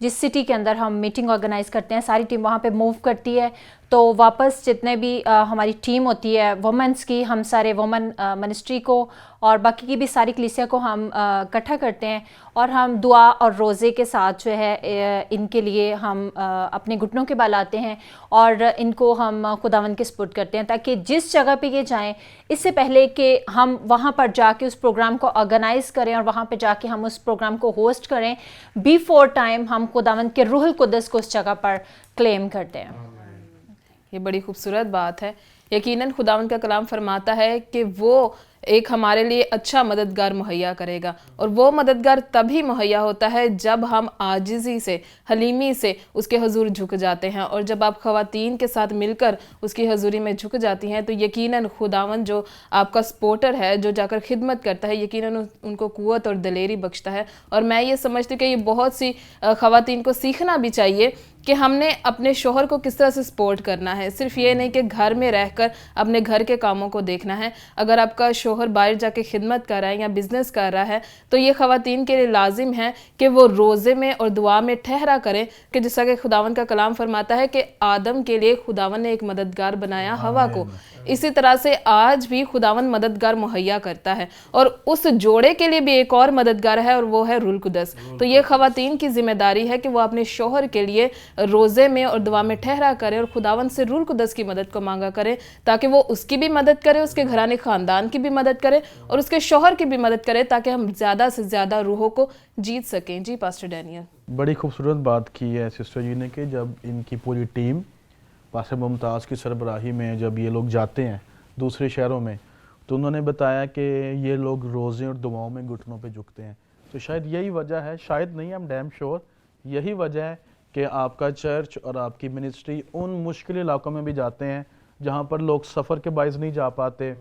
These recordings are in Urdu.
جس سٹی کے اندر ہم میٹنگ آرگنائز کرتے ہیں ساری ٹیم وہاں پہ موو کرتی ہے, تو واپس جتنے بھی ہماری ٹیم ہوتی ہے وومنس کی, ہم سارے وومن منسٹری کو اور باقی کی بھی ساری کلیسیا کو ہم اکٹھا کرتے ہیں اور ہم دعا اور روزے کے ساتھ جو ہے ان کے لیے ہم اپنے گھٹنوں کے بل آتے ہیں اور ان کو ہم خداوند کے سپورٹ کرتے ہیں, تاکہ جس جگہ پہ یہ جائیں اس سے پہلے کہ ہم وہاں پر جا کے اس پروگرام کو آرگنائز کریں اور وہاں پہ جا کے ہم اس پروگرام کو ہوسٹ کریں, بیفور ٹائم ہم خداوند کے روح القدس کو اس جگہ پر کلیم کرتے ہیں. یہ بڑی خوبصورت بات ہے. یقیناً خداوند کا کلام فرماتا ہے کہ وہ ایک ہمارے لیے اچھا مددگار مہیا کرے گا, اور وہ مددگار تبھی مہیا ہوتا ہے جب ہم عاجزی سے, حلیمی سے اس کے حضور جھک جاتے ہیں. اور جب آپ خواتین کے ساتھ مل کر اس کی حضوری میں جھک جاتی ہیں تو یقیناً خداوند جو آپ کا سپورٹر ہے, جو جا کر خدمت کرتا ہے, یقیناً ان کو قوت اور دلیری بخشتا ہے. اور میں یہ سمجھتی ہوں کہ یہ بہت سی خواتین کو سیکھنا بھی چاہیے کہ ہم نے اپنے شوہر کو کس طرح سے سپورٹ کرنا ہے. صرف یہ نہیں کہ گھر میں رہ کر اپنے گھر کے کاموں کو دیکھنا ہے. اگر آپ کا شوہر باہر جا کے خدمت کر رہا ہے یا بزنس کر رہا ہے تو یہ خواتین کے لیے لازم ہے کہ وہ روزے میں اور دعا میں ٹھہرا کریں, کہ جیسا کہ خداوند کا کلام فرماتا ہے کہ آدم کے لیے خداوند نے ایک مددگار بنایا ہوا کو, اسی طرح سے آج بھی خداوند مددگار مہیا کرتا ہے, اور اس جوڑے کے لیے بھی ایک اور مددگار ہے اور وہ ہے روح القدس. تو یہ خواتین کی ذمہ داری ہے کہ وہ اپنے شوہر کے لیے روزے میں اور دعا میں ٹھہرا کرے اور خداوند سے روح القدس کی مدد کو مانگا کرے, تاکہ وہ اس کی بھی مدد کرے, اس کے گھرانے خاندان کی بھی مدد کرے اور اس کے شوہر کی بھی مدد کرے, تاکہ ہم زیادہ سے زیادہ روحوں کو جیت سکیں. جی پاسٹر ڈینیل. بڑی خوبصورت بات کی ہے سسٹر جی نے کہ جب ان کی پوری ٹیم پاسٹر ممتاز کی سربراہی میں جب یہ لوگ جاتے ہیں دوسرے شہروں میں, تو انہوں نے بتایا کہ یہ لوگ روزے اور دعاؤں میں گھٹنوں پہ جھکتے ہیں. تو شاید یہی وجہ ہے, شاید نہیں, ہم ڈیم شور یہی وجہ ہے کہ آپ کا چرچ اور آپ کی منسٹری ان مشکل علاقوں میں بھی جاتے ہیں جہاں پر لوگ سفر کے باعث نہیں جا پاتے,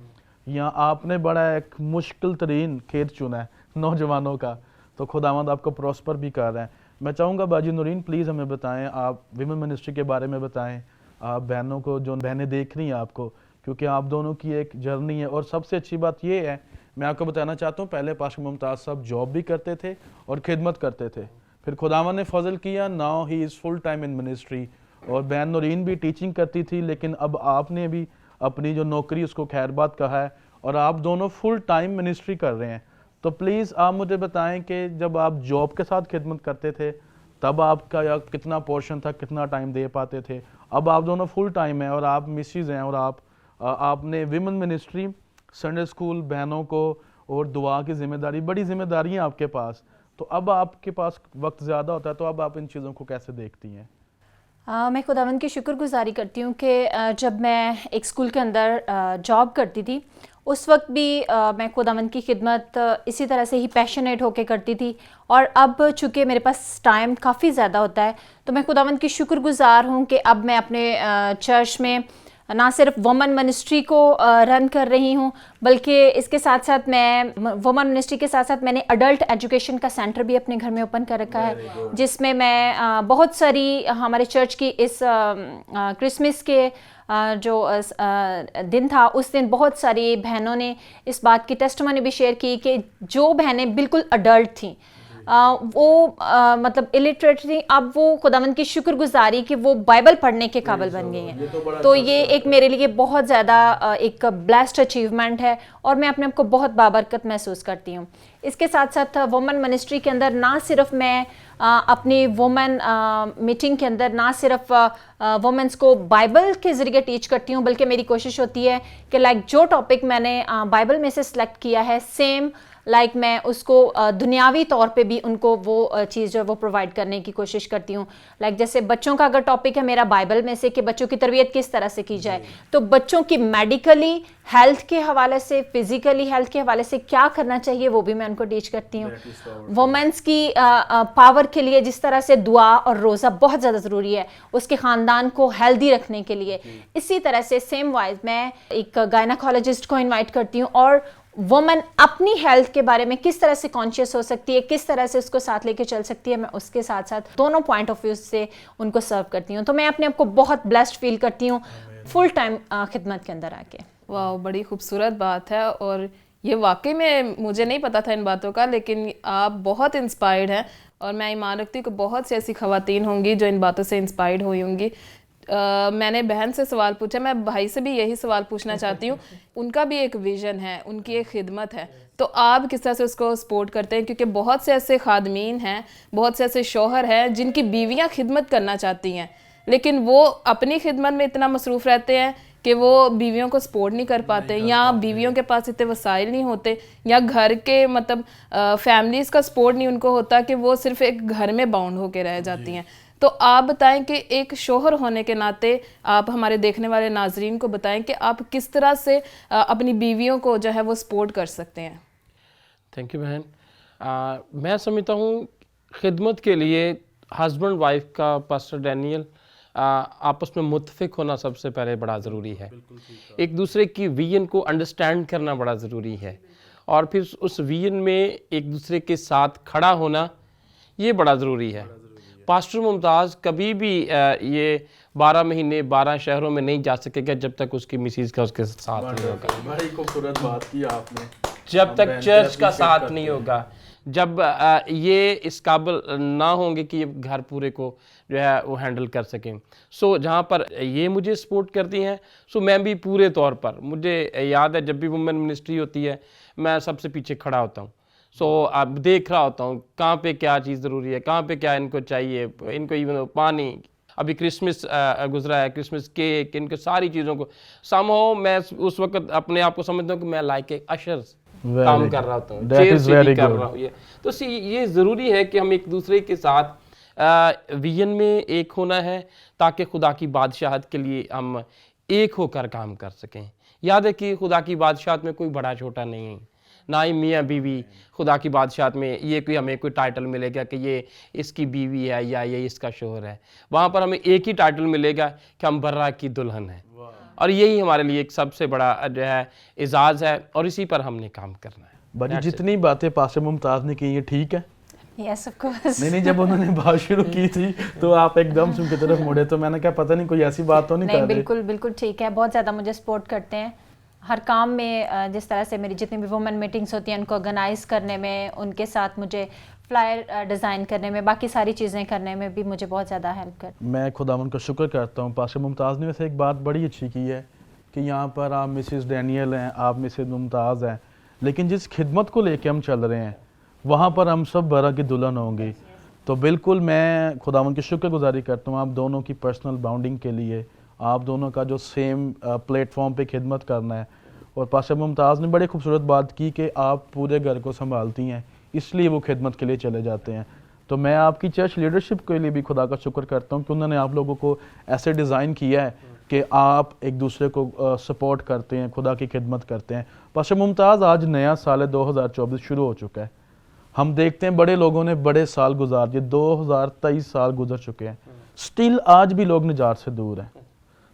یا آپ نے بڑا ایک مشکل ترین کھیت چنا ہے نوجوانوں کا, تو خداوند آپ کو پروسپر بھی کر رہا ہے. میں چاہوں گا باجی نورین پلیز ہمیں بتائیں, آپ ویمن منسٹری کے بارے میں بتائیں, آپ بہنوں کو, جو بہنیں دیکھ رہی ہیں آپ کو, کیونکہ آپ دونوں کی ایک جرنی ہے. اور سب سے اچھی بات یہ ہے, میں آپ کو بتانا چاہتا ہوں, پہلے پاسٹر ممتاز صاحب جاب بھی کرتے تھے اور خدمت کرتے تھے, پھر خداوند نے فضل کیا, now he is full time in ministry. اور بہن نورین بھی ٹیچنگ کرتی تھی, لیکن اب آپ نے بھی اپنی جو نوکری اس کو خیر بات کہا ہے, اور آپ دونوں فل ٹائم منسٹری کر رہے ہیں. تو پلیز آپ مجھے بتائیں کہ جب آپ جاب کے ساتھ خدمت کرتے تھے تب آپ کا یا کتنا پورشن تھا, کتنا ٹائم دے پاتے تھے, اب آپ دونوں فل ٹائم ہیں اور آپ مسز ہیں, اور آپ نے ویمن منسٹری, سنڈے اسکول, بہنوں کو اور دعا کی ذمہ داری, بڑی ذمہ داریاں آپ کے پاس, تو اب آپ کے پاس وقت زیادہ ہوتا ہے, تو اب آپ ان چیزوں کو کیسے دیکھتی ہیں؟ میں خداوند کی شکر گزاری کرتی ہوں کہ جب میں ایک اسکول کے اندر جاب کرتی تھی اس وقت بھی میں خداوند کی خدمت اسی طرح سے ہی پیشنیٹ ہو کے کرتی تھی, اور اب چونکہ میرے پاس ٹائم کافی زیادہ ہوتا ہے تو میں خداوند کی شکر گزار ہوں کہ اب میں اپنے چرچ میں نہ صرف وومن منسٹری کو رن کر رہی ہوں, بلکہ اس کے ساتھ ساتھ میں وومن منسٹری کے ساتھ ساتھ میں نے اڈلٹ ایجوکیشن کا سینٹر بھی اپنے گھر میں اوپن کر رکھا ہے, جس میں بہت ساری ہمارے چرچ کی اس کرسمس کے جو دن تھا اس دن بہت ساری بہنوں نے اس بات کی ٹیسٹمنی بھی شیئر کی کہ جو بہنیں بالکل اڈلٹ تھیں, وہ مطلب الٹریٹ تھیں, اب وہ خداوند کی شکر گزاری کہ وہ بائبل پڑھنے کے قابل بن گئی ہیں. تو یہ ایک میرے لیے بہت زیادہ ایک بلیسڈ اچیومنٹ ہے اور میں اپنے آپ کو بہت بابرکت محسوس کرتی ہوں. اس کے ساتھ ساتھ وومن منسٹری کے اندر نہ صرف میں اپنی وومن میٹنگ کے اندر نہ صرف وومنس کو بائبل کے ذریعے ٹیچ کرتی ہوں, بلکہ میری کوشش ہوتی ہے کہ جو ٹاپک میں نے بائبل میں سے سلیکٹ کیا ہے سیم میں اس کو دنیاوی طور پہ بھی ان کو وہ چیز جو ہے وہ پرووائڈ کرنے کی کوشش کرتی ہوں. جیسے بچوں کا اگر ٹاپک ہے میرا بائبل میں سے کہ بچوں کی تربیت کس طرح سے کی جائے, تو بچوں کی میڈیکلی ہیلتھ کے حوالے سے, فزیکلی ہیلتھ کے حوالے سے کیا کرنا چاہیے وہ بھی میں ان کو ٹیچ کرتی ہوں. وومنس کی پاور کے لیے جس طرح سے دعا اور روزہ بہت زیادہ ضروری ہے اس کے خاندان کو ہیلدی رکھنے کے لیے, اسی طرح سے سیم وائز میں ایک گائناکالوجسٹ کو انوائٹ کرتی ہوں, اور وومن اپنی ہیلتھ کے بارے میں کس طرح سے کانشیس ہو سکتی ہے, کس طرح سے اس کو ساتھ لے کے چل سکتی ہے, میں اس کے ساتھ ساتھ دونوں پوائنٹ آف ویو سے ان کو سرو کرتی ہوں. تو میں اپنے آپ کو بہت بلیسڈ فیل کرتی ہوں فل ٹائم خدمت کے اندر آ کے. واہ, بڑی خوبصورت بات ہے, اور یہ واقعی میں مجھے نہیں پتا تھا ان باتوں کا، لیکن آپ بہت انسپائرڈ ہیں، اور میں ایمان رکھتی ہوں کہ بہت سی ایسی خواتین ہوں گی جو ان باتوں سے انسپائرڈ ہوئی ہوں گی. میں نے بہن سے سوال پوچھا، میں بھائی سے بھی یہی سوال پوچھنا چاہتی ہوں. ان کا بھی ایک ویژن ہے، ان کی ایک خدمت ہے، تو آپ کس طرح سے اس کو سپورٹ کرتے ہیں؟ کیونکہ بہت سے ایسے خادمین ہیں، بہت سے ایسے شوہر ہیں جن کی بیویاں خدمت کرنا چاہتی ہیں، لیکن وہ اپنی خدمت میں اتنا مصروف رہتے ہیں کہ وہ بیویوں کو سپورٹ نہیں کر پاتے، یا بیویوں کے پاس اتنے وسائل نہیں ہوتے، یا گھر کے مطلب فیملیز کا سپورٹ نہیں ان کو ہوتا، کہ وہ صرف ایک گھر میں باؤنڈ ہو کے رہ جاتی ہیں. تو آپ بتائیں کہ ایک شوہر ہونے کے ناطے آپ ہمارے دیکھنے والے ناظرین کو بتائیں کہ آپ کس طرح سے اپنی بیویوں کو جو ہے وہ سپورٹ کر سکتے ہیں. تھینک یو بہن. میں سمجھتا ہوں خدمت کے لیے ہسبینڈ وائف کا پاسٹر ڈینیل آپس میں متفق ہونا سب سے پہلے بڑا ضروری ہے. ایک دوسرے کی ویژن کو انڈرسٹینڈ کرنا بڑا ضروری ہے، اور پھر اس ویژن میں ایک دوسرے کے ساتھ کھڑا ہونا یہ بڑا ضروری ہے. پاسٹر ممتاز کبھی بھی یہ 12 مہینے 12 شہروں میں نہیں جا سکے گا جب تک اس کی مسیز کا اس کے ساتھ نہیں ہوگا، بڑی خوبصورت بات کی آپ نے. جب تک چرچ کا ساتھ نہیں ہوگا، جب یہ اس قابل نہ ہوں گے کہ یہ گھر پورے کو جو ہے وہ ہینڈل کر سکیں. سو جہاں پر یہ مجھے سپورٹ کرتی ہیں، سو میں بھی پورے طور پر، مجھے یاد ہے جب بھی وومن منسٹری ہوتی ہے میں سب سے پیچھے کھڑا ہوتا ہوں. سو اب دیکھ رہا ہوتا ہوں کہاں پہ کیا چیز ضروری ہے، کہاں پہ کیا ان کو چاہیے، ان کو ایون پانی، ابھی کرسمس گزرا ہے، کرسمس کیک، ان کو ساری چیزوں کو سم ہو میں اس وقت اپنے آپ کو سمجھتا ہوں کہ میں لائک اشرز کام کر رہا ہوتا ہوں، چیئر سیٹی کر رہا ہوں. تو یہ ضروری ہے کہ ہم ایک دوسرے کے ساتھ ویژن میں ایک ہونا ہے تاکہ خدا کی بادشاہت کے لیے ہم ایک ہو کر کام کر سکیں. یاد ہے کہ خدا کی بادشاہت میں کوئی بڑا چھوٹا نہیں ہے، نہ ہی میاں بیوی. خدا کی بادشاہت میں یہ کوئی ہمیں کوئی ٹائٹل ملے گا کہ یہ اس کی بیوی ہے یا یہ اس کا شوہر ہے. وہاں پر ہمیں ایک ہی ٹائٹل ملے گا کہ ہم برا کی دلہن ہیں، اور یہی ہمارے لیے ایک سب سے بڑا جو ہے اعزاز ہے، اور اسی پر ہم نے کام کرنا ہے. باجی جتنی باتیں پاسٹر ممتاز نے کی یہ ٹھیک ہے؟ Yes of course. نہیں جب انہوں نے بات شروع کی تھی تو آپ ایک دم سے ان کی طرف مڑے، تو میں نے کہا پتہ نہیں کوئی ایسی بات تو نہیں کر رہے. بالکل بالکل ٹھیک ہے. بہت زیادہ مجھے سپورٹ کرتے ہیں ہر کام میں. جس طرح سے میری جتنی بھی وومن میٹنگس ہوتی ہیں ان کو آرگنائز کرنے میں، ان کے ساتھ مجھے فلائر ڈیزائن کرنے میں، باقی ساری چیزیں کرنے میں بھی مجھے بہت زیادہ ہیلپ کرتی. میں خداوند کا شکر کرتا ہوں. پاسٹر ممتاز نے ویسے ایک بات بڑی اچھی کی ہے کہ یہاں پر آپ مسز ڈینیل ہیں، آپ مسز ممتاز ہیں، لیکن جس خدمت کو لے کے ہم چل رہے ہیں وہاں پر ہم سب برا کی دلہن ہوں گی. تو بالکل میں خداوند کی شکر گزاری کرتا ہوں آپ دونوں کی پرسنل باؤنڈنگ کے لیے، آپ دونوں کا جو سیم پلیٹ فارم پہ خدمت کرنا ہے. اور پاسٹر ممتاز نے بڑی خوبصورت بات کی کہ آپ پورے گھر کو سنبھالتی ہیں، اس لیے وہ خدمت کے لیے چلے جاتے ہیں. تو میں آپ کی چرچ لیڈرشپ کے لیے بھی خدا کا شکر کرتا ہوں کہ انہوں نے آپ لوگوں کو ایسے ڈیزائن کیا ہے کہ آپ ایک دوسرے کو سپورٹ کرتے ہیں، خدا کی خدمت کرتے ہیں. پاسٹر ممتاز آج نیا سال 2024 شروع ہو چکا ہے. ہم دیکھتے ہیں بڑے لوگوں نے بڑے سال گزار دیے، 2023 سال گزر چکے ہیں، سٹل آج بھی لوگ نجات سے دور ہیں.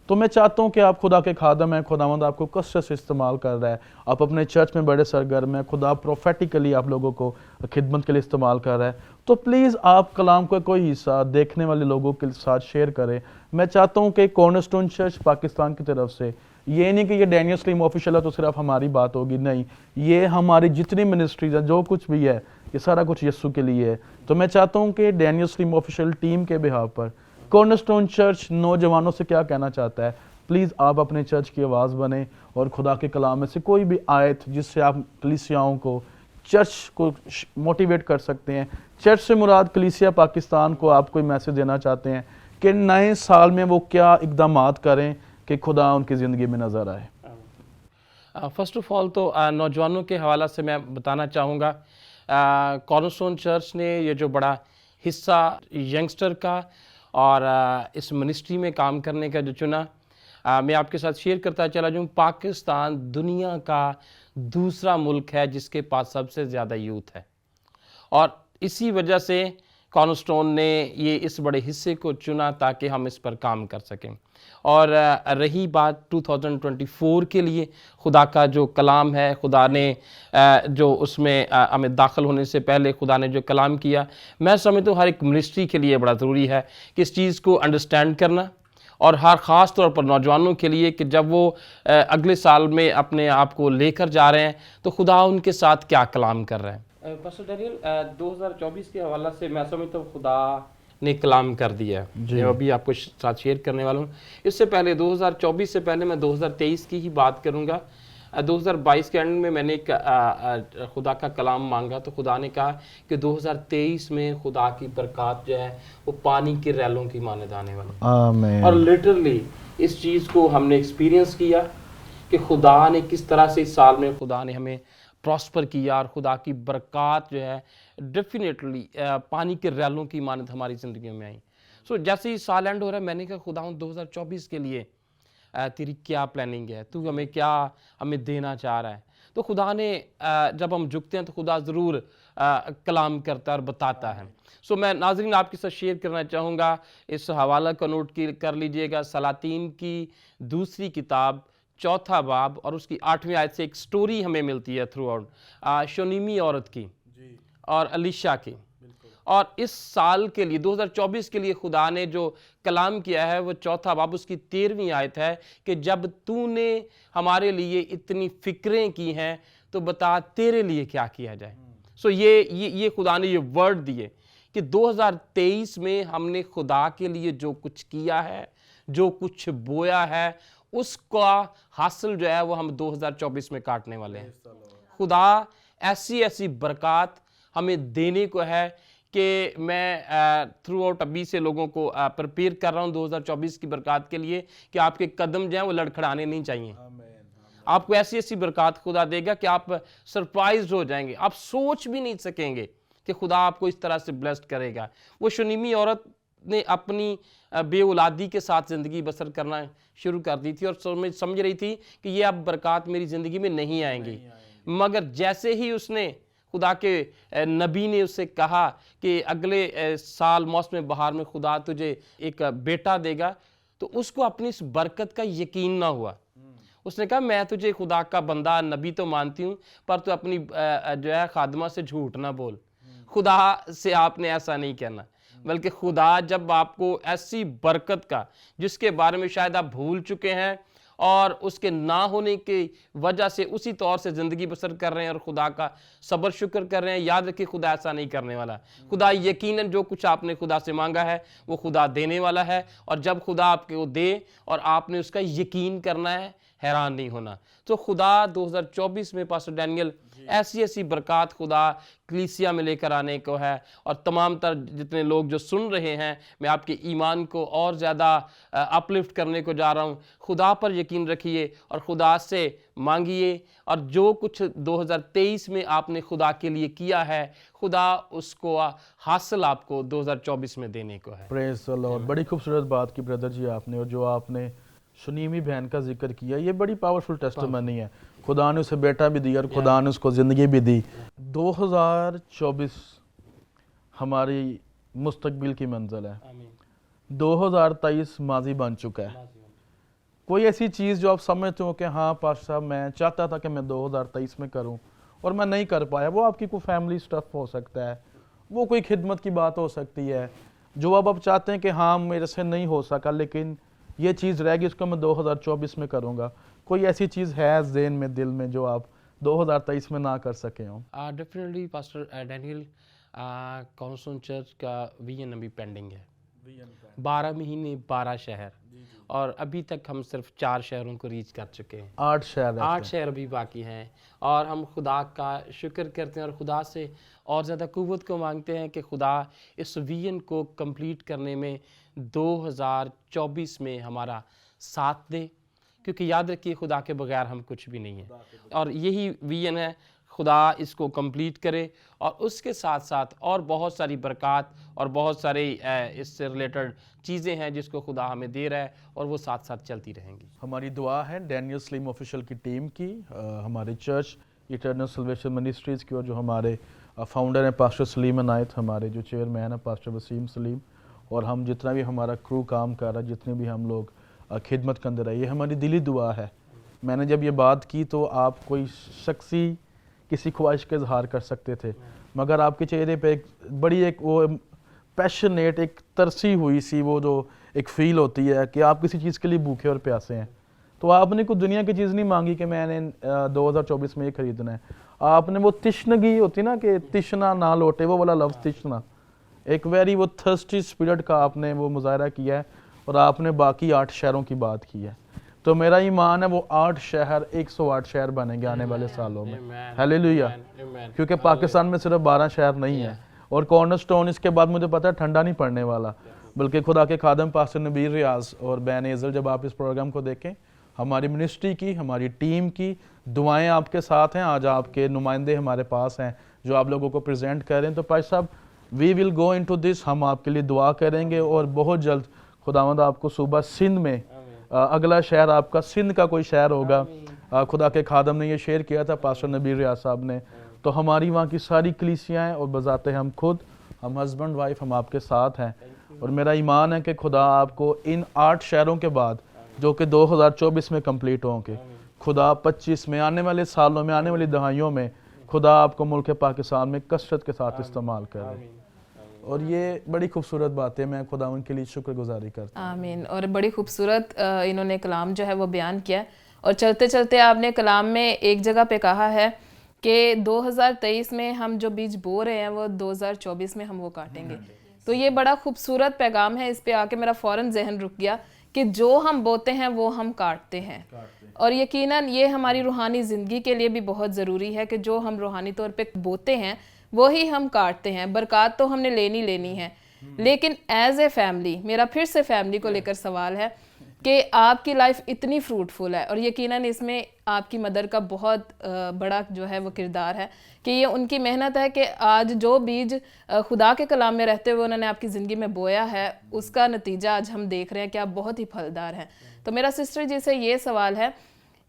تو میں چاہتا ہوں کہ آپ خدا کے خادم ہیں، خداوند آپ کو کثرت سے استعمال کر رہا ہے، آپ اپنے چرچ میں بڑے سرگرم ہیں، خدا پروفیٹیکلی آپ لوگوں کو خدمت کے لیے استعمال کر رہا ہے. تو پلیز آپ کلام کا کوئی حصہ دیکھنے والے لوگوں کے ساتھ شیئر کریں. میں چاہتا ہوں کہ کارنرسٹون چرچ پاکستان کی طرف سے یہ نہیں کہ یہ ڈینیل سلیم آفیشیل ہے تو صرف ہماری بات ہوگی، نہیں، یہ ہماری جتنی منسٹریز ہیں، جو کچھ بھی ہے، یہ سارا کچھ یسوع کے لیے ہے. تو میں چاہتا ہوں کہ ڈینیل سلیم آفیشیل ٹیم کے بہاف پر کارنرسٹون چرچ نوجوانوں سے کیا کہنا چاہتا ہے، پلیز آپ اپنے چرچ کی آواز بنیں اور خدا کے کلام میں سے کوئی بھی آیت جس سے آپ کلیسیاؤں کو، چرچ کو موٹیویٹ کر سکتے ہیں. چرچ سے مراد کلیسیا پاکستان کو آپ کوئی میسیج دینا چاہتے ہیں کہ نئے سال میں وہ کیا اقدامات کریں کہ خدا ان کی زندگی میں نظر آئے. فرسٹ آف آل تو نوجوانوں کے حوالہ سے میں بتانا چاہوں گا کارنرسٹون چرچ نے یہ جو بڑا حصہ ینگسٹر کا اور اس منسٹری میں کام کرنے کا جو چنا، میں آپ کے ساتھ شیئر کرتا چلا جاؤں. پاکستان دنیا کا دوسرا ملک ہے جس کے پاس سب سے زیادہ یوتھ ہے، اور اسی وجہ سے کارنرسٹون نے یہ اس بڑے حصے کو چنا تاکہ ہم اس پر کام کر سکیں. اور رہی بات 2024 کے لیے خدا کا جو کلام ہے، خدا نے جو اس میں ہمیں داخل ہونے سے پہلے خدا نے جو کلام کیا، میں سمجھتا ہوں ہر ایک منسٹری کے لیے بڑا ضروری ہے کہ اس چیز کو انڈرسٹینڈ کرنا اور ہر خاص طور پر نوجوانوں کے لیے کہ جب وہ اگلے سال میں اپنے آپ کو لے کر جا رہے ہیں تو خدا ان کے ساتھ کیا کلام کر رہے ہیں؟ پاسٹر ڈینیل 2024 کے حوالہ سے میں سمجھتا ہوں خدا نے کلام کر دیا ہے، میں ابھی آپ کو ساتھ شیئر کرنے والا ہوں۔ اس سے پہلے 2024 سے پہلے میں 2023 کی ہی بات کروں گا۔ 2022 کے اینڈ میں میں نے ایک خدا کا کلام مانگا تو خدا نے کہا کہ 2023 میں خدا کی برکات جو ہے وہ پانی کے ریلوں کی مانند آنے والی، آمین۔ اور لٹرلی اس چیز کو ہم نے ایکسپیرینس کیا کہ خدا نے کس طرح سے اس سال میں خدا نے ہمیں پراسپر کیا، اور خدا کی برکات جو ہے ڈیفینیٹلی پانی کے ریلوں کی مانند ہماری زندگیوں میں آئی۔ سو جیسے ہی سال اینڈ ہو رہا ہے میں نے کہا خدا 2024 کے لیے تیری کیا پلاننگ ہے، تو ہمیں کیا ہمیں دینا چاہ رہا ہے۔ تو خدا نے جب ہم جھکتے ہیں تو خدا ضرور کلام کرتا ہے اور بتاتا ہے۔ سو میں ناظرین آپ کے ساتھ شیئر کرنا چاہوں گا، اس حوالہ کا نوٹ کر لیجئے گا، سلاطین کی دوسری کتاب 4 باب اور اس کی 8ویں آیت سے ایک سٹوری ہمیں ملتی ہے تھرو آؤٹ شونیمی عورت کی اور الیشا کی۔ اور اس سال کے لیے 2024 کے لیے خدا نے جو کلام کیا ہے وہ 4 باب اس کی 13ویں آیت ہے کہ جب تو نے ہمارے لیے اتنی فکریں کی ہیں تو بتا تیرے لیے کیا کیا جائے۔ سو یہ خدا نے یہ ورڈ دیے کہ 2023 میں ہم نے خدا کے لیے جو کچھ کیا ہے، جو کچھ بویا ہے، اس کا حاصل جو ہے وہ ہم 2024 میں کاٹنے والے ہیں۔ خدا ایسی برکات ہمیں دینے کو ہے کہ میں تھرو آؤٹ ابھی سے لوگوں کو پریپیئر کر رہا ہوں 2024 کی برکات کے لیے کہ آپ کے قدم جو ہیں وہ لڑکھڑانے نہیں چاہیے۔ آپ کو ایسی برکات خدا دے گا کہ آپ سرپرائزڈ ہو جائیں گے، آپ سوچ بھی نہیں سکیں گے کہ خدا آپ کو اس طرح سے بلیسڈ کرے گا۔ وہ شونیمی عورت نے اپنی بے اولادی کے ساتھ زندگی بسر کرنا شروع کر دی تھی اور سمجھ رہی تھی کہ یہ اب برکات میری زندگی میں نہیں آئیں گی، مگر جیسے ہی اس نے خدا کے نبی نے اس سے کہا کہ اگلے سال موسم بہار میں خدا تجھے ایک بیٹا دے گا، تو اس کو اپنی اس برکت کا یقین نہ ہوا۔ اس نے کہا میں تجھے خدا کا بندہ نبی تو مانتی ہوں پر تو اپنی جو ہے خادمہ سے جھوٹ نہ بول۔ خدا سے آپ نے ایسا نہیں کہنا، بلکہ خدا جب آپ کو ایسی برکت کا جس کے بارے میں شاید آپ بھول چکے ہیں اور اس کے نہ ہونے کی وجہ سے اسی طور سے زندگی بسر کر رہے ہیں اور خدا کا صبر شکر کر رہے ہیں، یاد رکھیں خدا ایسا نہیں کرنے والا۔ خدا یقیناً جو کچھ آپ نے خدا سے مانگا ہے وہ خدا دینے والا ہے، اور جب خدا آپ کو دے اور آپ نے اس کا یقین کرنا ہے، حیران نہیں ہونا۔ تو خدا 2024 میں پاسٹر ڈینیل ایسی برکات خدا کلیسیا میں لے کر آنے کو ہے، اور تمام تر جتنے لوگ جو سن رہے ہیں میں آپ کے ایمان کو اور زیادہ اپلفٹ کرنے کو جا رہا ہوں۔ خدا پر یقین رکھیے اور خدا سے مانگیے، اور جو کچھ 2023 میں آپ نے خدا کے لیے کیا ہے خدا اس کو حاصل آپ کو 2024 میں دینے کو ہے۔ پریز دی لارڈ۔ بڑی خوبصورت بات کی بردر جی آپ نے، اور جو آپ نے شنیمی بہن کا ذکر کیا یہ بڑی پاورفل ٹیسٹیمنی ہے۔ خدا نے اسے بیٹا بھی دیا اور خدا نے اس کو زندگی بھی دی۔ 2024 ہماری مستقبل کی منزل ہے، 2023 ماضی بن چکا ہے۔ کوئی ایسی چیز جو آپ سمجھتے ہو کہ ہاں پاسٹر صاحب میں چاہتا تھا کہ میں 2023 میں کروں اور میں نہیں کر پایا، وہ آپ کی کوئی فیملی سٹف ہو سکتا ہے، وہ کوئی خدمت کی بات ہو سکتی ہے جو اب آپ چاہتے ہیں کہ ہاں میرے سے نہیں ہو سکا لیکن یہ چیز رہ گی، اس کو میں 2024 میں کروں گا۔ کوئی ایسی چیز ہے ذہن میں، دل میں جو آپ 2023 میں نہ کر سکے ہوں؟ ڈیفینیٹلی پاسٹر ڈینیل کارنرسٹون چرچ کا ویژن ابھی پینڈنگ ہے، 12 مہینے 12 شہر، اور ابھی تک ہم صرف 4 شہروں کو ریچ کر چکے ہیں، 8 شہر 8 شہر ابھی باقی ہیں، اور ہم خدا کا شکر کرتے ہیں اور خدا سے اور زیادہ قوت کو مانگتے ہیں کہ خدا اس ویژن کو کمپلیٹ کرنے میں 2024 میں ہمارا ساتھ دے، کیونکہ یاد رکھیے خدا کے بغیر ہم کچھ بھی نہیں ہیں، اور یہی ویژن ہے خدا اس کو کمپلیٹ کرے، اور اس کے ساتھ ساتھ اور بہت ساری برکات اور بہت سارے اس سے ریلیٹڈ چیزیں ہیں جس کو خدا ہمیں دے رہا ہے، اور وہ ساتھ ساتھ چلتی رہیں گی۔ ہماری دعا ہے ڈینیل سلیم آفیشل کی ٹیم کی، ہمارے چرچ ایٹرنل سلویشن منسٹریز کی، اور جو ہمارے فاؤنڈر ہیں پاسٹر سلیم عنایت، ہمارے جو چیئرمین ہیں پاسٹر وسیم سلیم، اور ہم جتنا بھی ہمارا کرو کام کر رہا ہے، جتنے بھی ہم لوگ خدمت کے اندر ہے، یہ ہماری دلی دعا ہے۔ میں نے جب یہ بات کی تو آپ کوئی شخصی کسی خواہش کا اظہار کر سکتے تھے، مگر آپ کے چہرے پہ ایک بڑی ایک وہ پیشنیٹ، ایک ترسی ہوئی سی وہ جو ایک فیل ہوتی ہے کہ آپ کسی چیز کے لیے بھوکے اور پیاسے ہیں. تو آپ نے کوئی دنیا کی چیز نہیں مانگی کہ میں نے 2024 میں یہ خریدنا ہے. آپ نے وہ تشنگی ہوتی نا کہ تشنا نہ لوٹے, وہ والا لفظ تشنا, ایک ویری وہ تھرسٹی اسپرٹ کا آپ نے وہ مظاہرہ کیا ہے, اور آپ نے باقی 8 شہروں کی بات کی ہے. تو میرا ایمان ہے وہ 8 شہر 108 شہر بنیں گے آنے والے سالوں میں. ہیلیلویا. کیونکہ پاکستان میں صرف 12 شہر نہیں ہیں, اور کارنر سٹون اس کے بعد مجھے پتا ہے ٹھنڈا نہیں پڑنے والا, بلکہ خدا کے خادم پاسٹر نبیر ریاض اور بین ایزل, جب آپ اس پروگرام کو دیکھیں, ہماری منسٹری کی, ہماری ٹیم کی دعائیں آپ کے ساتھ ہیں. آج آپ کے نمائندے ہمارے پاس ہیں جو آپ لوگوں کو پریزنٹ کر رہے ہیں. تو پاش صاحب, وی ول گو انٹو دس, ہم آپ کے لیے دعا کریں گے, اور بہت جلد خداوند آپ کو صوبہ سندھ میں اگلا شہر آپ کا سندھ کا کوئی شہر ہوگا. خدا کے خادم نے یہ شیئر کیا تھا پاسٹر نبیر ریاض صاحب نے. تو ہماری وہاں کی ساری کلیسیاں ہیں, اور بذات ہم خود, ہم ہسبینڈ وائف, ہم آپ کے ساتھ ہیں. اور میرا ایمان ہے کہ خدا آپ کو ان 8 شہروں کے بعد جو کہ 2024 میں کمپلیٹ ہوں گے, خدا 25 میں, آنے والے سالوں میں, آنے والی دہائیوں میں, خدا آپ کو ملک پاکستان میں کثرت کے ساتھ استعمال کرے. اور یہ بڑی خوبصورت بات ہے, میں خدا ان کے لیے شکر گزاری کرتا ہوں. آمین. اور بڑی خوبصورت انہوں نے کلام جو ہے وہ بیان کیا, اور چلتے چلتے آپ نے کلام میں ایک جگہ پہ کہا ہے کہ 2023 میں ہم جو بیج بو رہے ہیں وہ 2024 میں ہم وہ کاٹیں گے. تو یہ بڑا خوبصورت پیغام ہے. اس پہ آ کے میرا فوراً ذہن رک گیا کہ جو ہم بوتے ہیں وہ ہم کاٹتے ہیں, اور یقیناً یہ ہماری روحانی زندگی کے لیے بھی بہت ضروری ہے کہ جو ہم روحانی طور پہ بوتے ہیں وہی ہم کاٹتے ہیں. برکات تو ہم نے لینی ہے, لیکن ایز اے فیملی, میرا پھر سے فیملی کو لے کر سوال ہے کہ آپ کی لائف اتنی فروٹفل ہے, اور یقیناً اس میں آپ کی مدر کا بہت بڑا جو ہے وہ کردار ہے کہ یہ ان کی محنت ہے کہ آج جو بیج خدا کے کلام میں رہتے ہوئے انہوں نے آپ کی زندگی میں بویا ہے, اس کا نتیجہ آج ہم دیکھ رہے ہیں کہ آپ بہت ہی پھلدار ہیں. تو میرا سسٹر جی سے یہ سوال ہے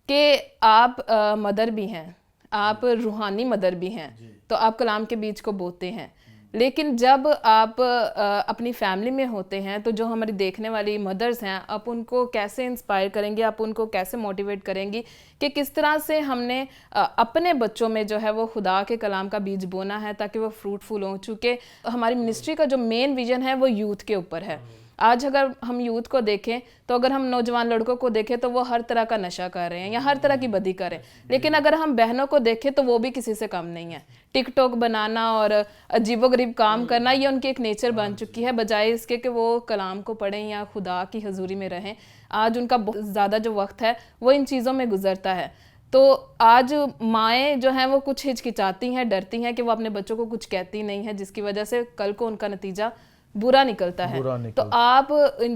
کہ آپ مدر بھی ہیں, آپ روحانی مدر بھی ہیں, تو آپ کلام کے بیج کو بوتے ہیں, لیکن جب آپ اپنی فیملی میں ہوتے ہیں تو جو ہماری دیکھنے والی مدرز ہیں, آپ ان کو کیسے انسپائر کریں گی, آپ ان کو کیسے موٹیویٹ کریں گی کہ کس طرح سے ہم نے اپنے بچوں میں جو ہے وہ خدا کے کلام کا بیج بونا ہے تاکہ وہ فروٹفل ہوں. چونکہ ہماری منسٹری کا جو مین ویژن ہے وہ یوتھ کے اوپر ہے. آج اگر ہم یوتھ کو دیکھیں تو اگر ہم نوجوان لڑکوں کو دیکھیں تو وہ ہر طرح کا نشہ کر رہے ہیں یا ہر طرح کی بدی کر رہے ہیں, لیکن اگر ہم بہنوں کو دیکھیں تو وہ بھی کسی سے کم نہیں ہے. ٹک ٹاک بنانا اور عجیب و غریب کام کرنا یہ ان کی ایک نیچر بن چکی ہے, بجائے اس کے کہ وہ کلام کو پڑھیں یا خدا کی حضوری میں رہیں. آج ان کا بہت زیادہ جو وقت ہے وہ ان چیزوں میں گزرتا ہے. تو آج مائیں جو ہیں وہ کچھ ہچکچاتی ہیں, ڈرتی ہیں کہ وہ اپنے بچوں کو کچھ کہتی نہیں ہیں, جس کی وجہ سے کل کو ان کا نتیجہ برا نکلتا ہے. تو آپ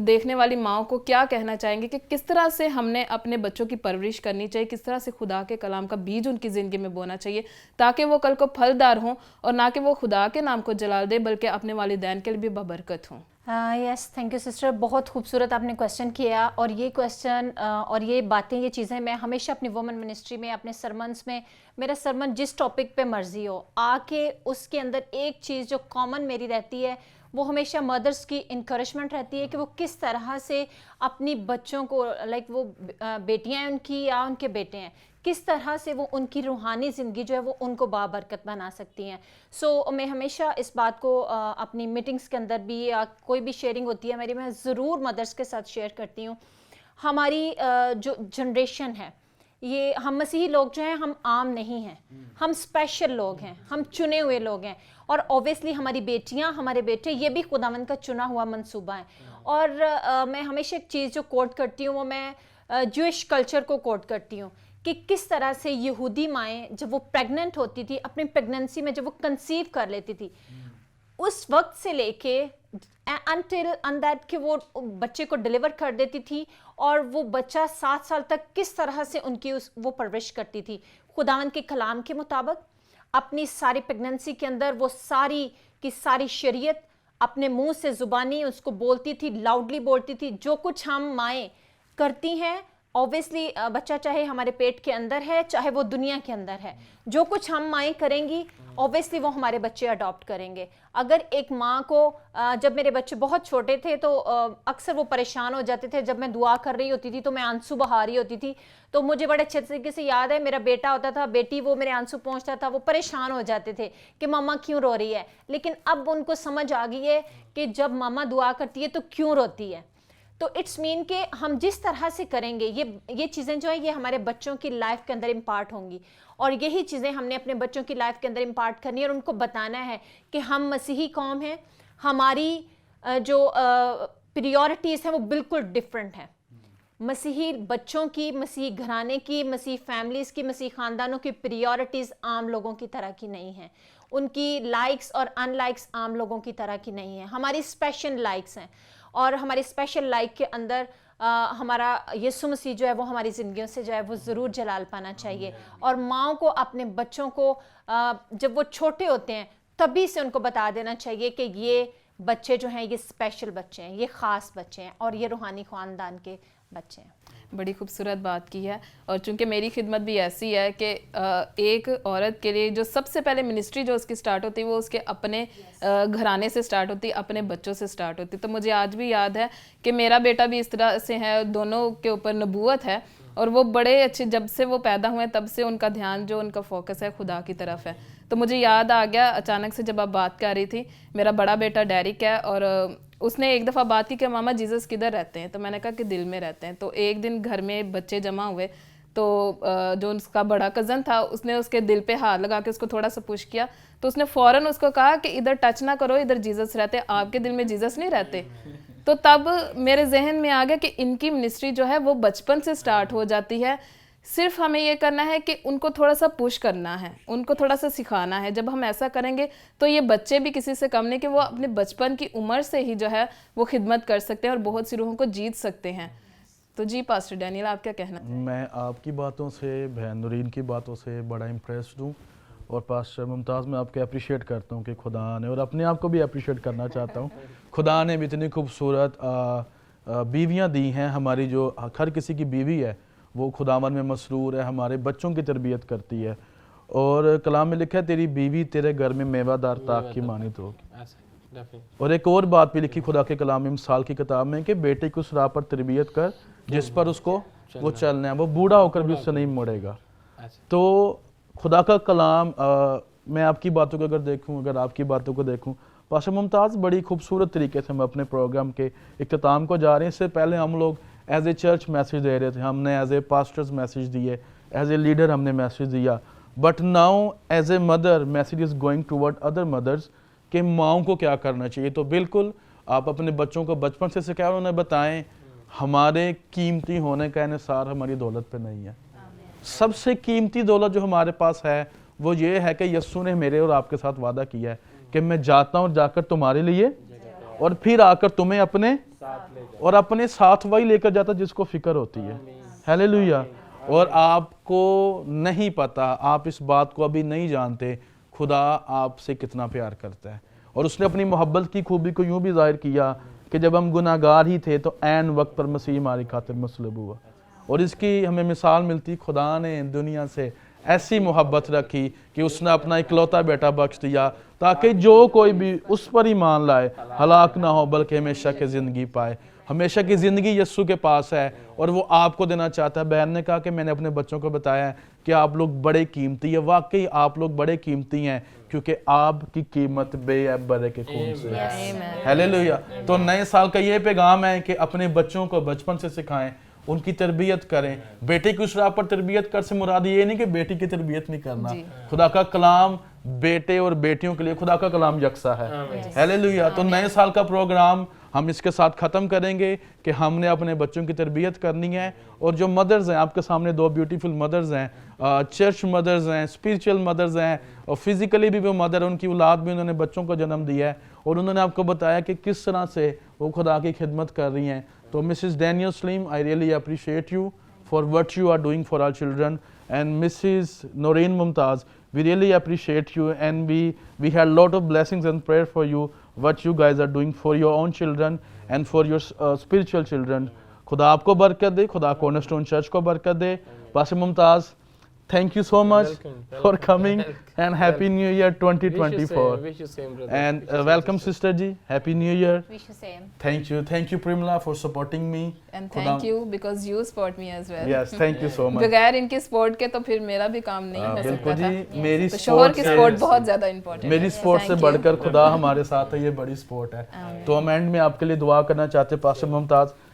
دیکھنے والی ماؤں کو کیا کہنا چاہیں گے کہ کس طرح سے ہم نے اپنے بچوں کی پرورش کرنی چاہیے, کس طرح سے خدا کے کلام کا بیج ان کی زندگی میں بونا چاہیے تاکہ وہ کل کو پھلدار ہوں, اور نہ کہ وہ خدا کے نام کو جلال دے بلکہ اپنے والدین کے لیے بھی ببرکت ہوں. یس, تھینک یو سسٹر, بہت خوبصورت آپ نے کویسچن کیا. اور یہ کویسچن اور یہ باتیں, یہ چیزیں میں ہمیشہ اپنی وومن منسٹری میں, اپنے سرمنس میں, میرا سرمن جس ٹاپک پہ مرضی ہو آ کے اس کے اندر ایک چیز جو کامن میری رہتی ہے وہ ہمیشہ مدرس کی انکریجمنٹ رہتی ہے کہ وہ کس طرح سے اپنی بچوں کو, لائک وہ بیٹیاں ہیں ان کی یا ان کے بیٹے ہیں, کس طرح سے وہ ان کی روحانی زندگی جو ہے وہ ان کو بابرکت بنا سکتی ہیں. سو میں ہمیشہ اس بات کو اپنی میٹنگز کے اندر بھی یا کوئی بھی شیئرنگ ہوتی ہے میری, میں ضرور مدرس کے ساتھ شیئر کرتی ہوں. ہماری جو جنریشن ہے, یہ ہم مسیحی لوگ جو ہیں ہم عام نہیں ہیں, ہم اسپیشل لوگ ہیں, ہم چنے ہوئے لوگ ہیں, اور اوبیسلی ہماری بیٹیاں, ہمارے بیٹے, یہ بھی خداوند کا چنا ہوا منصوبہ ہے. اور میں ہمیشہ ایک چیز جو کوٹ کرتی ہوں وہ میں جوئش کلچر کو کوٹ کرتی ہوں کہ کس طرح سے یہودی مائیں جب وہ پریگننٹ ہوتی تھی, اپنی پریگننسی میں جب وہ کنسیو کر لیتی تھی, اس وقت سے لے کے انٹل ان دیٹ کہ وہ بچے کو ڈیلیور کر دیتی تھی, اور وہ بچہ 7 سال تک کس طرح سے ان کی وہ پرورش کرتی تھی خداوند کے کلام کے مطابق. اپنی ساری پریگننسی کے اندر وہ ساری کی ساری شریعت اپنے منہ سے زبانی اس کو بولتی تھی, لاؤڈلی بولتی تھی. جو کچھ ہم مائیں کرتی ہیں, اوبیسلی بچہ چاہے ہمارے پیٹ کے اندر ہے چاہے وہ دنیا کے اندر ہے, جو کچھ ہم مائیں کریں گی اوبیسلی وہ ہمارے بچے اڈاپٹ کریں گے. اگر ایک ماں کو, جب میرے بچے بہت چھوٹے تھے تو اکثر وہ پریشان ہو جاتے تھے, جب میں دعا کر رہی ہوتی تھی تو میں آنسو بہا رہی ہوتی تھی, تو مجھے بڑے اچھے طریقے سے یاد ہے میرا بیٹا ہوتا تھا, بیٹی, وہ میرے آنسو پہنچتا تھا, وہ پریشان ہو جاتے تھے کہ ماما کیوں رو رہی ہے. لیکن اب ان کو سمجھ آ گئی ہے کہ جب ماما دعا کرتی ہے تو کیوں روتی ہے. تو اٹس مین کہ ہم جس طرح سے کریں گے یہ چیزیں جو ہیں یہ ہمارے بچوں کی لائف کے اندر امپارٹ ہوں گی, اور یہی چیزیں ہم نے اپنے بچوں کی لائف کے اندر امپارٹ کرنی ہے اور ان کو بتانا ہے کہ ہم مسیحی قوم ہیں, ہماری جو پریورٹیز ہیں وہ بالکل ڈیفرنٹ ہیں. مسیحی بچوں کی, مسیحی گھرانے کی, مسیحی فیملیز کی, مسیحی خاندانوں کی پریورٹیز عام لوگوں کی طرح کی نہیں ہیں, ان کی لائکس اور ان لائکس عام لوگوں کی طرح کی نہیں ہیں. ہماری اسپیشل لائکس ہیں, اور ہمارے اسپیشل لائک کے اندر ہمارا یسوع مسیح جو ہے وہ ہماری زندگیوں سے جو ہے وہ ضرور جلال پانا چاہیے. اور ماؤں کو اپنے بچوں کو جب وہ چھوٹے ہوتے ہیں تبھی سے ان کو بتا دینا چاہیے کہ یہ بچے جو ہیں یہ اسپیشل بچے ہیں, یہ خاص بچے ہیں, اور یہ روحانی خاندان کے بچے ہیں. بڑی خوبصورت بات کی ہے. اور چونکہ میری خدمت بھی ایسی ہے کہ ایک عورت کے لیے جو سب سے پہلے منسٹری جو اس کی سٹارٹ ہوتی ہے وہ اس کے اپنے گھرانے سے سٹارٹ ہوتی ہے, اپنے بچوں سے سٹارٹ ہوتی ہے. تو مجھے آج بھی یاد ہے کہ میرا بیٹا بھی اس طرح سے ہے, دونوں کے اوپر نبوت ہے, اور وہ بڑے اچھے, جب سے وہ پیدا ہوئے تب سے ان کا دھیان جو ان کا فوکس ہے خدا کی طرف ہے. تو مجھے یاد آ گیا اچانک سے جب آپ بات کر رہی تھی, میرا بڑا بیٹا ڈیرک ہے, اور اس نے ایک دفعہ بات کی کہ ماما جیزس کدھر رہتے ہیں, تو میں نے کہا کہ دل میں رہتے ہیں. تو ایک دن گھر میں بچے جمع ہوئے, تو جو اس کا بڑا کزن تھا اس نے اس کے دل پہ ہاتھ لگا کے اس کو تھوڑا سا پش کیا, تو اس نے فوراً اس کو کہا کہ ادھر ٹچ نہ کرو, ادھر جیزس رہتے, آپ کے دل میں جیزس نہیں رہتے. تو تب میرے ذہن میں آ گیا کہ ان کی منسٹری جو ہے وہ بچپن سے سٹارٹ ہو جاتی ہے. صرف ہمیں یہ کرنا ہے کہ ان کو تھوڑا سا پش کرنا ہے, ان کو تھوڑا سا سکھانا ہے. جب ہم ایسا کریں گے تو یہ بچے بھی کسی سے کم نہیں کہ وہ اپنے بچپن کی عمر سے ہی جو ہے وہ خدمت کر سکتے ہیں اور بہت سی روحوں کو جیت سکتے ہیں. تو جی پاسٹر ڈینیل آپ کیا کہنا چاہیں؟ میں آپ کی باتوں سے, بہن نورین کی باتوں سے بڑا امپریسڈ ہوں, اور پاسٹر ممتاز میں آپ کو اپریشیٹ کرتا ہوں کہ خدا نے, اور اپنے آپ کو بھی اپریشیٹ کرنا چاہتا ہوں, خدا نے بھی اتنی خوبصورت بیویاں دی ہیں. ہماری جو ہر کسی کی بیوی ہے وہ خداوند میں مسرور ہے, ہمارے بچوں کی تربیت کرتی ہے, اور کلام میں لکھا ہے تیری بیوی تیرے گھر میں میوہ دار تاک کی مانند ہوگی. اور ایک اور بات بھی لکھی خدا کے کلام میں مثال کی کتاب میں کہ بیٹے کو اس راہ پر تربیت کر جس پر اس کو وہ چلنا ہے, وہ بوڑھا ہو کر بھی اس سے نہیں مڑے گا. تو خدا کا کلام, میں آپ کی باتوں کو اگر دیکھوں, اگر آپ کی باتوں کو دیکھوں, پاسٹر ممتاز بڑی خوبصورت طریقے سے ہم اپنے پروگرام کے اختتام کو جا رہے ہیں. اس سے پہلے ہم لوگ ایز اے چرچ میسیج دے رہے تھے, ہم نے ایز اے پاسٹرز میسیج دیے, ایز اے لیڈر ہم نے میسیج دیا, but now as a mother message is going toward other mothers کہ ماؤں کو کیا کرنا چاہیے. تو بالکل آپ اپنے بچوں کو بچپن سے سکھائیں, انہیں بتائیں ہمارے قیمتی ہونے کا انحصار ہماری دولت پہ نہیں ہے. سب سے قیمتی دولت جو ہمارے پاس ہے وہ یہ ہے کہ یسوع نے میرے اور آپ کے ساتھ وعدہ کیا ہے کہ میں جاتا ہوں جا کر تمہارے لیے, اور پھر آ کر تمہیں اپنے اور اپنے ساتھ وہی لے کر جاتا جس کو فکر ہوتی ہے. ہیلیلویا. اور آپ کو نہیں پتا, آپ اس بات کو ابھی نہیں جانتے خدا آپ سے کتنا پیار کرتا ہے, اور اس نے اپنی محبت کی خوبی کو یوں بھی ظاہر کیا کہ جب ہم گناہ گار ہی تھے تو عین وقت پر مسیح ہماری خاطر مصلوب ہوا. اور اس کی ہمیں مثال ملتی, خدا نے دنیا سے ایسی محبت رکھی کہ اس نے اپنا اکلوتا بیٹا بخش دیا تاکہ جو کوئی بھی اس پر ایمان لائے ہلاک نہ ہو بلکہ ہمیشہ کی زندگی پائے. ہمیشہ کی زندگی یسوع کے پاس ہے اور وہ آپ کو دینا چاہتا ہے. بہن نے کہا کہ میں نے اپنے بچوں کو بتایا ہے کہ آپ لوگ بڑے قیمتی ہیں. واقعی آپ لوگ بڑے قیمتی ہیں کیونکہ آپ کی قیمت بے عیب برے کے خون سے ہے. ہیلیلویا. تو نئے سال کا یہ پیغام ہے کہ اپنے بچوں کو بچپن سے سکھائیں, ان کی تربیت کریں. بیٹے کی اس راہ پر تربیت کر سے مراد یہ نہیں کہ بیٹی کی تربیت نہیں کرنا. خدا کا کلام بیٹے اور بیٹیوں کے لیے خدا کا کلام یکساں ہے. ہیلیلویا. تو نئے سال کا پروگرام ہم اس کے ساتھ ختم کریں گے کہ ہم نے اپنے بچوں کی تربیت کرنی ہے. اور جو مدرز ہیں, آپ کے سامنے دو بیوٹیفل مدرز ہیں, چرچ مدرز ہیں, اسپریچول مدرز ہیں, اور فزیکلی بھی وہ مدر, ان کی اولاد بھی انہوں نے بچوں کو جنم دیا ہے, اور انہوں نے آپ کو بتایا کہ کس طرح سے وہ خدا کی خدمت کر رہی ہیں. تو Mrs. Daniel Slim, I really appreciate you for what you are doing for our children. And Mrs. Noreen Mumtaz, we really appreciate you, and we had a lot of blessings and prayer for you, what you guys are doing for your own children and for your spiritual children. خدا آپ کو برکت دے, خدا کورنرسٹون چرچ کو برکت دے. Pastor Mumtaz, thank you so much for coming, and Happy New Year 2024. Wish you same, brother. And welcome sister ji, Happy New Year. Wish you same. Thank you Primla for supporting me. And thank you because you support me as well. Yes, thank you so much. بغیر ان کی سپورٹ کے تو پھر میرا بھی کام نہیں ہو بالکل سکتا جی, تھا. میری تو شوہر کی سپورٹ بہت زیادہ امپورٹنٹ ہے. میری سپورٹ سے بڑھ کر خدا ہمارے ساتھ ہے, یہ بڑی سپورٹ ہے. تو ہم اینڈ میں آپ کے لیے دعا کرنا چاہتے ہیں. پاسٹر ممتاز,